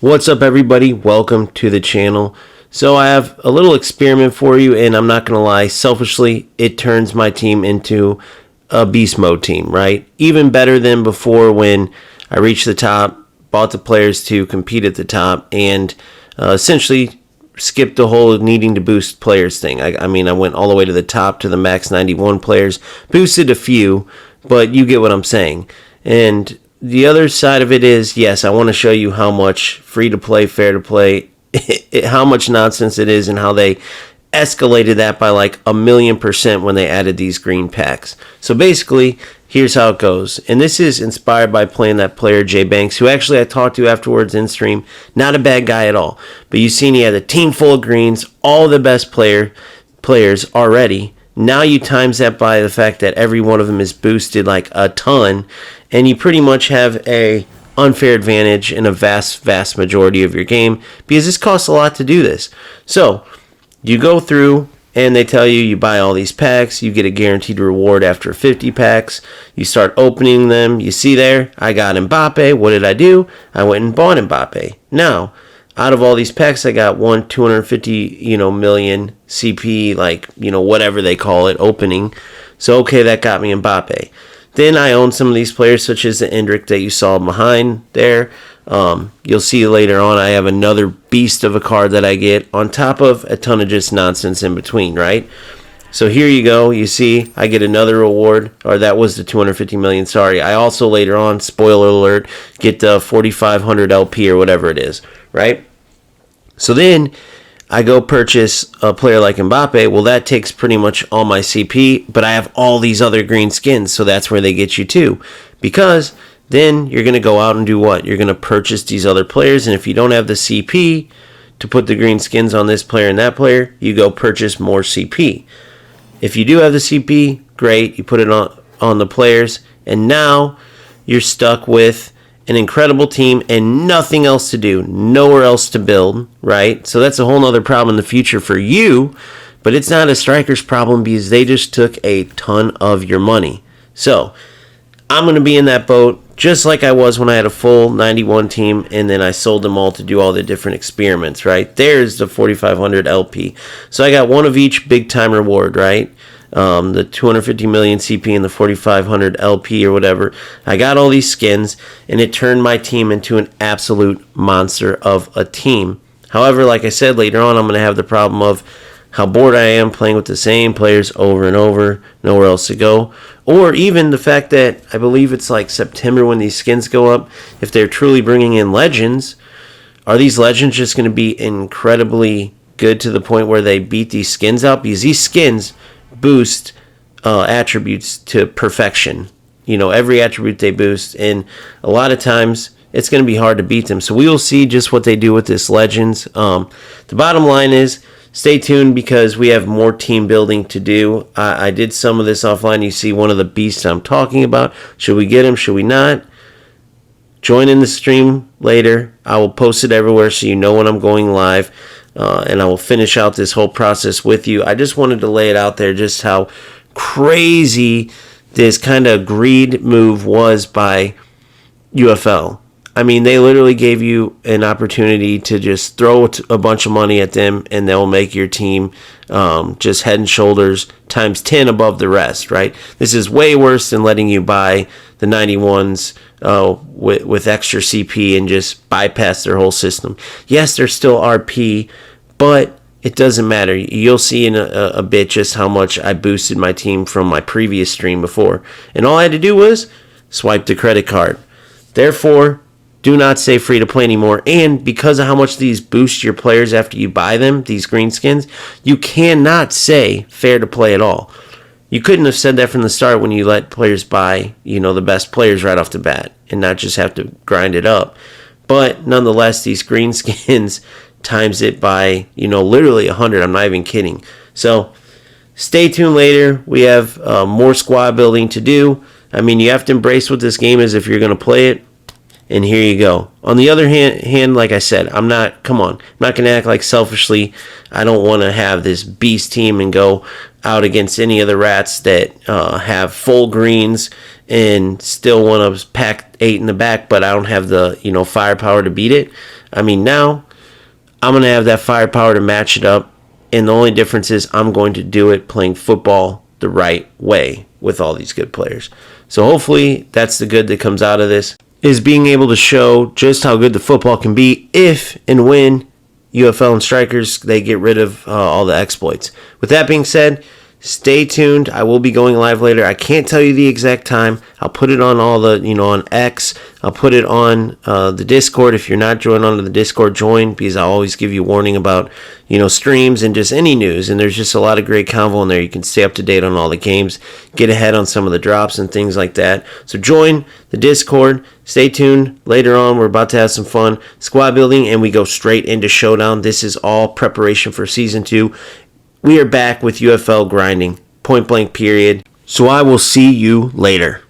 What's up, everybody? Welcome to the channel. So I have a little experiment for you, and I'm not going to lie, selfishly, it turns my team into a beast mode team, right? Even better than before when I reached the top, bought the players to compete at the top, and essentially skipped the whole needing to boost players thing. I mean, I went all the way to the top to the max 91 players, boosted a few, but you get what I'm saying. And the other side of it is, yes, I want to show you how much free-to-play, fair-to-play, how much nonsense it is and how they escalated that by like 1,000,000% when they added these green packs. So basically, here's how it goes. And this is inspired by playing that player, Jay Banks, who actually I talked to afterwards in stream. Not a bad guy at all. But you seen he had a team full of greens, all the best players already. Now you times that by the fact that every one of them is boosted like a ton, and you pretty much have a unfair advantage in a vast majority of your game because this costs a lot to do this. So you go through and they tell you you buy all these packs, you get a guaranteed reward after 50 packs, you start opening them. You see there, I got Mbappe. What did I do? I went and bought Mbappe. Now, out of all these packs, I got 250 million CP, like, whatever they call it, opening. So, okay, that got me Mbappe. Then I own some of these players, such as the Endrick that you saw behind there. You'll see later on I have another beast of a card that I get on top of a ton of just nonsense in between, right? So here you go. You see I get another reward, or that was the 250 million, sorry. I also later on, spoiler alert, get the 4,500 LP or whatever it is, right? So then I go purchase a player like Mbappe. Well, that takes pretty much all my CP, but I have all these other green skins, so that's where they get you too. Because then you're going to go out and do what? You're going to purchase these other players, and if you don't have the CP to put the green skins on this player and that player, you go purchase more CP. If you do have the CP, great, you put it on the players, and now you're stuck with an incredible team and nothing else to do, nowhere else to build, right? So that's a whole nother problem in the future for you, but it's not a striker's problem because they just took a ton of your money. So I'm going to be in that boat just like I was when I had a full 91 team and then I sold them all to do all the different experiments, right? There's the 4,500 LP. So I got one of each big time reward, right? The 250 million CP and the 4,500 LP or whatever. I got all these skins, and it turned my team into an absolute monster of a team. However, like I said, later on, I'm going to have the problem of how bored I am playing with the same players over and over, nowhere else to go. Or even the fact that I believe it's like September when these skins go up. If they're truly bringing in legends, are these legends just going to be incredibly good to the point where they beat these skins out? Because these skins boost attributes to perfection. Every attribute they boost, and a lot of times it's going to be hard to beat them. So we will see just what they do with this Legends. The bottom line is stay tuned because we have more team building to do. I did some of this offline. You see one of the beasts I'm talking about. Should we get him? Should we not? Join in the stream later. I will post it everywhere so you know when I'm going live. And I will finish out this whole process with you. I just wanted to lay it out there just how crazy this kind of greed move was by UFL. I mean, they literally gave you an opportunity to just throw a bunch of money at them and they'll make your team just head and shoulders times 10 above the rest, right? This is way worse than letting you buy the 91s with extra CP and just bypass their whole system. Yes, there's still RP, but it doesn't matter. You'll see in a bit just how much I boosted my team from my previous stream before. And all I had to do was swipe the credit card. Therefore, do not say free to play anymore. And because of how much these boost your players after you buy them, these green skins, you cannot say fair to play at all. You couldn't have said that from the start when you let players buy, the best players right off the bat and not just have to grind it up. But nonetheless, these green skins times it by, literally 100. I'm not even kidding. So stay tuned later. We have more squad building to do. I mean, you have to embrace what this game is if you're going to play it. And here you go. On the other hand, like I said, I'm not going to act like selfishly I don't want to have this beast team and go out against any of the rats that have full greens and still want to pack 8 in the back, but I don't have the firepower to beat it. I mean, now I'm going to have that firepower to match it up. And the only difference is I'm going to do it playing football the right way with all these good players. So hopefully that's the good that comes out of this, is being able to show just how good the football can be if and when UFL and Strikers, they get rid of all the exploits. With that being said, stay tuned. I will be going live later. I can't tell you the exact time. I'll put it on all the, on X. I'll put it on the Discord. If you're not joined onto the Discord, join, because I always give you warning about, streams and just any news. And there's just a lot of great convo in there. You can stay up to date on all the games, get ahead on some of the drops and things like that. So join the Discord. Stay tuned. Later on, we're about to have some fun squad building, and we go straight into Showdown. This is all preparation for Season 2. We are back with UFL grinding, point blank period. So I will see you later.